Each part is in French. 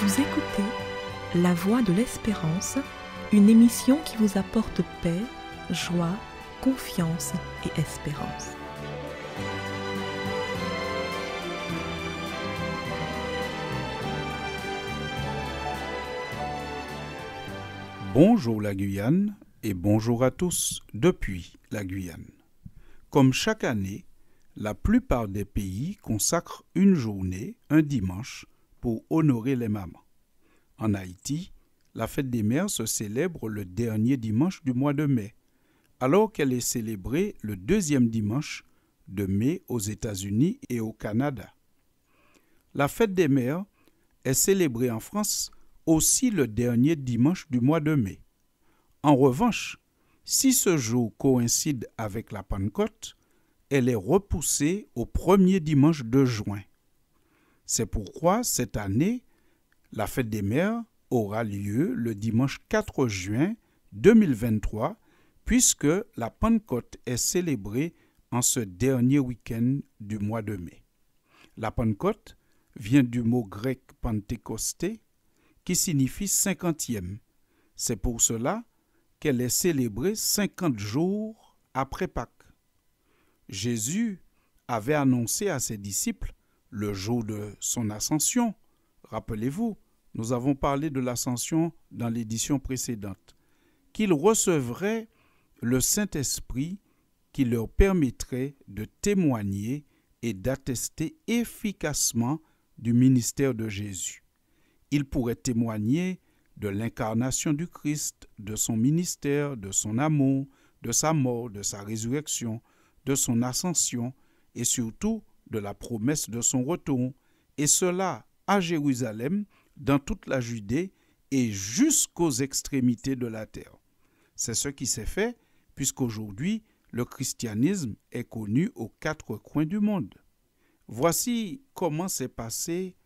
Vous écoutez La Voix de l'Espérance, une émission qui vous apporte paix, joie, confiance et espérance. Bonjour la Guyane et bonjour à tous depuis la Guyane. Comme chaque année, la plupart des pays consacrent une journée, un dimanche, pour honorer les mamans. En Haïti, la fête des mères se célèbre le dernier dimanche du mois de mai, alors qu'elle est célébrée le deuxième dimanche de mai aux États-Unis et au Canada. La fête des mères est célébrée en France aussi le dernier dimanche du mois de mai. En revanche, si ce jour coïncide avec la Pentecôte, elle est repoussée au premier dimanche de juin. C'est pourquoi cette année, la fête des mères aura lieu le dimanche 4 juin 2023, puisque la Pentecôte est célébrée en ce dernier week-end du mois de mai. La Pentecôte vient du mot grec Pentecosté, qui signifie 50e. C'est pour cela qu'elle est célébrée 50 jours après Pâques. Jésus avait annoncé à ses disciples, le jour de son ascension, rappelez-vous, nous avons parlé de l'ascension dans l'édition précédente, qu'il recevrait le Saint-Esprit qui leur permettrait de témoigner et d'attester efficacement du ministère de Jésus. Il pourrait témoigner de l'incarnation du Christ, de son ministère, de son amour, de sa mort, de sa résurrection, de son ascension et surtout de la promesse de son retour, et cela à Jérusalem, dans toute la Judée et jusqu'aux extrémités de la terre. C'est ce qui s'est fait puisqu'aujourd'hui, le christianisme est connu aux quatre coins du monde. Voici comment s'est passé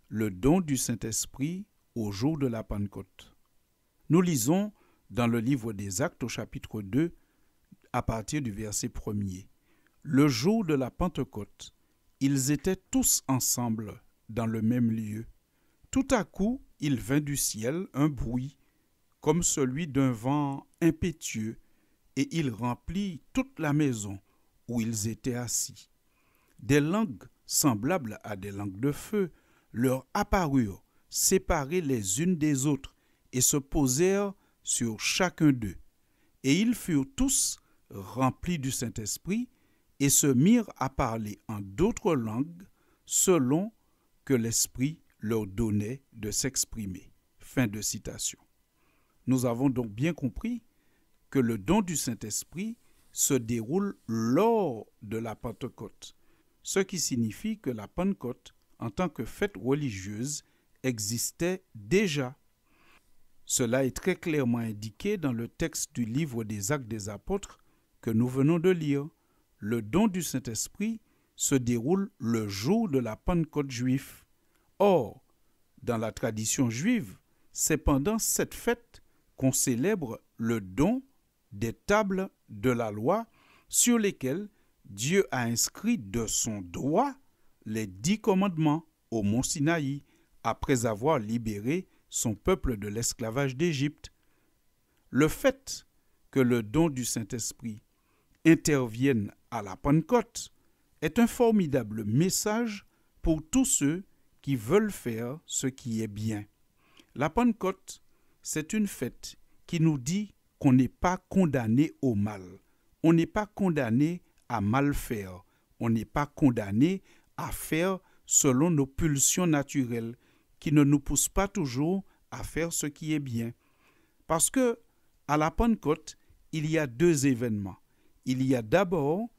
le don du Saint-Esprit au jour de la Pentecôte. Nous lisons dans le livre des Actes au chapitre 2, à partir du verset 1er. Le jour de la Pentecôte, ils étaient tous ensemble dans le même lieu. Tout à coup, il vint du ciel un bruit, comme celui d'un vent impétueux, et il remplit toute la maison où ils étaient assis. Des langues semblables à des langues de feu leur apparurent, séparées les unes des autres, et se posèrent sur chacun d'eux. Et ils furent tous remplis du Saint-Esprit, et se mirent à parler en d'autres langues, selon que l'Esprit leur donnait de s'exprimer. Fin de citation. Nous avons donc bien compris que le don du Saint-Esprit se déroule lors de la Pentecôte, ce qui signifie que la Pentecôte, en tant que fête religieuse, existait déjà. Cela est très clairement indiqué dans le texte du livre des Actes des Apôtres que nous venons de lire. Le don du Saint-Esprit se déroule le jour de la Pentecôte juive. Or, dans la tradition juive, c'est pendant cette fête qu'on célèbre le don des tables de la loi sur lesquelles Dieu a inscrit de son doigt les 10 commandements au mont Sinaï après avoir libéré son peuple de l'esclavage d'Égypte. Le fait que le don du Saint-Esprit intervienne à la Pentecôte est un formidable message pour tous ceux qui veulent faire ce qui est bien. La Pentecôte, c'est une fête qui nous dit qu'on n'est pas condamné au mal. On n'est pas condamné à mal faire. On n'est pas condamné à faire selon nos pulsions naturelles qui ne nous poussent pas toujours à faire ce qui est bien. Parce que à la Pentecôte, il y a 2 événements. Il y a d'abord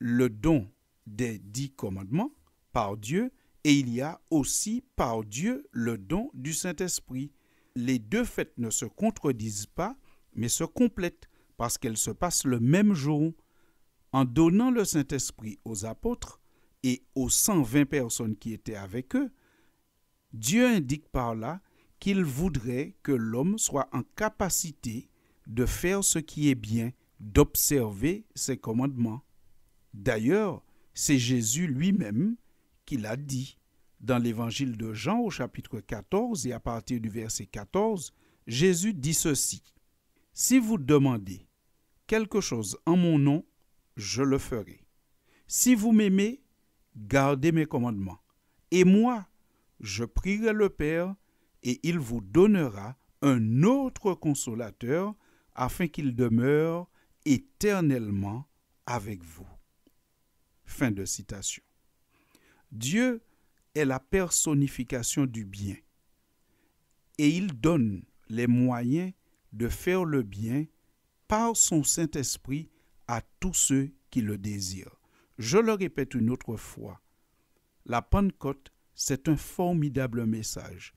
le don des 10 commandements par Dieu et il y a aussi par Dieu le don du Saint-Esprit. Les 2 fêtes ne se contredisent pas, mais se complètent parce qu'elles se passent le même jour. En donnant le Saint-Esprit aux apôtres et aux 120 personnes qui étaient avec eux, Dieu indique par là qu'il voudrait que l'homme soit en capacité de faire ce qui est bien, d'observer ses commandements. D'ailleurs, c'est Jésus lui-même qui l'a dit. Dans l'évangile de Jean au chapitre 14 et à partir du verset 14, Jésus dit ceci: « Si vous demandez quelque chose en mon nom, je le ferai. Si vous m'aimez, gardez mes commandements. Et moi, je prierai le Père, et il vous donnera un autre consolateur, afin qu'il demeure éternellement avec vous. » Fin de citation. Dieu est la personnification du bien, et il donne les moyens de faire le bien par son Saint-Esprit à tous ceux qui le désirent. Je le répète une autre fois, la Pentecôte, c'est un formidable message.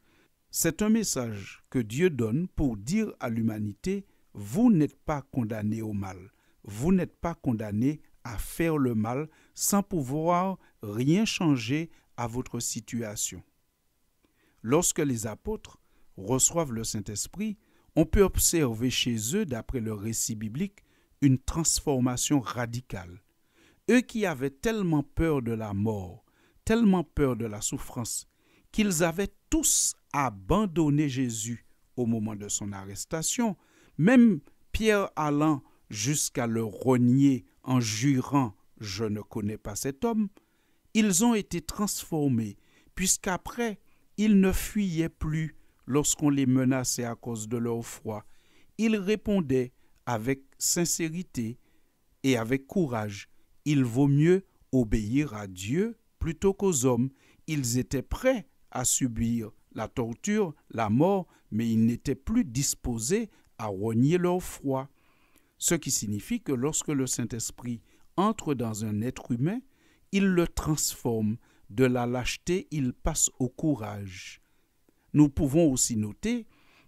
C'est un message que Dieu donne pour dire à l'humanité: vous n'êtes pas condamnés au mal, vous n'êtes pas condamnés à faire le mal sans pouvoir rien changer à votre situation. Lorsque les apôtres reçoivent le Saint-Esprit, on peut observer chez eux, d'après le récit biblique, une transformation radicale. Eux qui avaient tellement peur de la mort, tellement peur de la souffrance, qu'ils avaient tous abandonné Jésus au moment de son arrestation, même Pierre allant jusqu'à le renier en jurant « Je ne connais pas cet homme », ils ont été transformés, puisqu'après, ils ne fuyaient plus lorsqu'on les menaçait à cause de leur foi. Ils répondaient avec sincérité et avec courage. Il vaut mieux obéir à Dieu plutôt qu'aux hommes. Ils étaient prêts à subir la torture, la mort, mais ils n'étaient plus disposés à renier leur foi. Ce qui signifie que lorsque le Saint-Esprit entre dans un être humain, il le transforme. De la lâcheté, il passe au courage. Nous pouvons aussi noter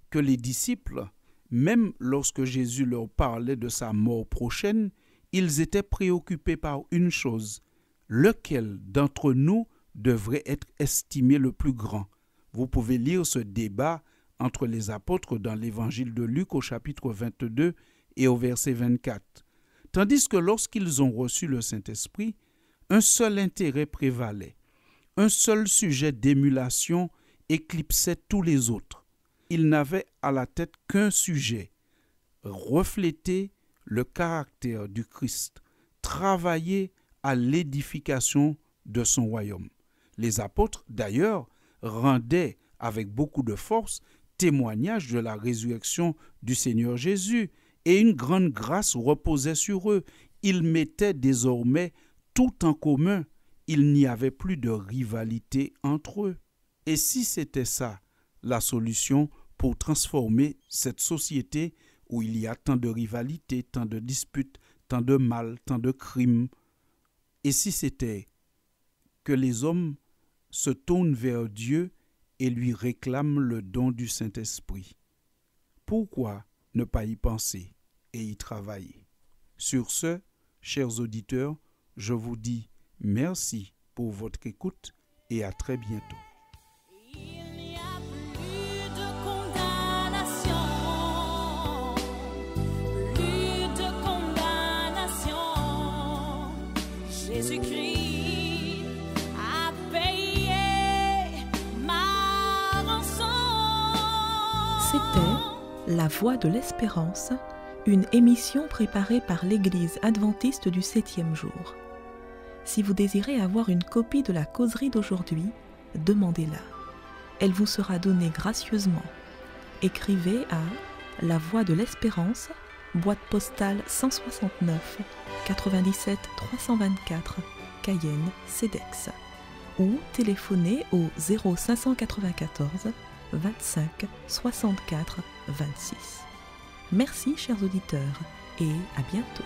que les disciples, même lorsque Jésus leur parlait de sa mort prochaine, ils étaient préoccupés par une chose: lequel d'entre nous devrait être estimé le plus grand? Vous pouvez lire ce débat entre les apôtres dans l'évangile de Luc au chapitre 22 et au verset 24. Tandis que lorsqu'ils ont reçu le Saint-Esprit, un seul intérêt prévalait. Un seul sujet d'émulation éclipsait tous les autres. Ils n'avaient à la tête qu'un sujet: refléter le caractère du Christ, travailler à l'édification de son royaume. Les apôtres, d'ailleurs, rendaient avec beaucoup de force témoignage de la résurrection du Seigneur Jésus, et une grande grâce reposait sur eux. Ils mettaient désormais tout en commun. Il n'y avait plus de rivalité entre eux. Et si c'était ça, la solution pour transformer cette société où il y a tant de rivalité, tant de disputes, tant de mal, tant de crimes, et si c'était que les hommes se tournent vers Dieu et lui réclament le don du Saint-Esprit, pourquoi ne pas y penser et y travailler? Sur ce, chers auditeurs, je vous dis merci pour votre écoute et à très bientôt. Il n'y a plus de condamnation, plus de condamnation. Jésus-Christ a payé ma rançon. C'était La Voix de l'Espérance, une émission préparée par l'Église adventiste du 7e jour. Si vous désirez avoir une copie de la causerie d'aujourd'hui, demandez-la. Elle vous sera donnée gracieusement. Écrivez à La Voix de l'Espérance, boîte postale 169 97 324, Cayenne, CEDEX, ou téléphonez au 0594 25 64 26. Merci chers auditeurs et à bientôt.